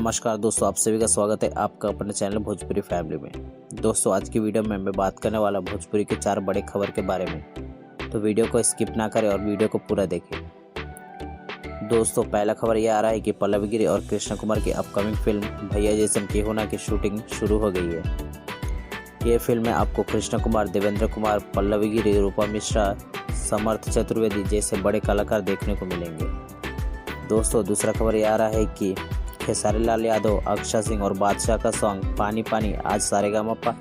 नमस्कार दोस्तों, आप सभी का स्वागत है आपका अपने चैनल भोजपुरी फैमिली में। दोस्तों आज की वीडियो में मैं बात करने वाला भोजपुरी के 4 बड़े खबर के बारे में, तो वीडियो को स्किप ना करें और वीडियो को पूरा देखें। दोस्तों पहला खबर यह आ रहा है कि पल्लवी गिरी और कृष्णा कुमार की अपकमिंग फिल्म भैया जैसन केहू ना की शूटिंग शुरू हो गई है। ये फिल्म में आपको कृष्णा कुमार, देवेंद्र कुमार, पल्लवी गिरी, रूपा मिश्रा, समर्थ चतुर्वेदी जैसे बड़े कलाकार देखने को मिलेंगे। दोस्तों दूसरा खबर यह आ रहा है कि खेसारी लाल यादव, अक्षय सिंह और बादशाह का सॉन्ग पानी पानी आज सारेगामापा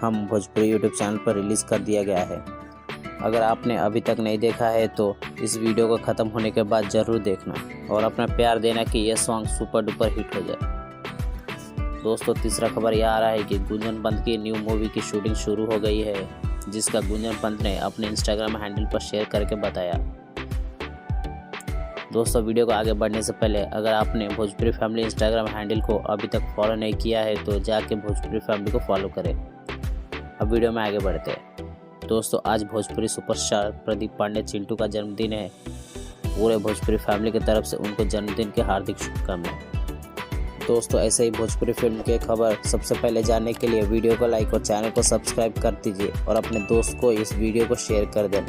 हम भोजपुरी यूट्यूब चैनल पर रिलीज़ कर दिया गया है। अगर आपने अभी तक नहीं देखा है तो इस वीडियो को ख़त्म होने के बाद ज़रूर देखना और अपना प्यार देना कि यह सॉन्ग सुपर डुपर हिट हो जाए। दोस्तों तीसरा खबर यह आ रहा है कि गुंजन पंत की न्यू मूवी की शूटिंग शुरू हो गई है, जिसका गुंजन पंत ने अपने इंस्टाग्राम हैंडल पर शेयर करके बताया। दोस्तों वीडियो को आगे बढ़ने से पहले अगर आपने भोजपुरी फैमिली इंस्टाग्राम हैंडल को अभी तक फॉलो नहीं किया है तो जाके भोजपुरी फैमिली को फॉलो करें। अब वीडियो में आगे बढ़ते हैं। दोस्तों आज भोजपुरी सुपरस्टार प्रदीप पांडे चिंटू का जन्मदिन है। पूरे भोजपुरी फैमिली की तरफ से उनको जन्मदिन की हार्दिक शुभकामनाएं। दोस्तों ऐसे ही भोजपुरी फिल्म की खबर सबसे पहले जानने के लिए वीडियो को लाइक और चैनल को सब्सक्राइब कर दीजिए और अपने दोस्त को इस वीडियो को शेयर कर दें।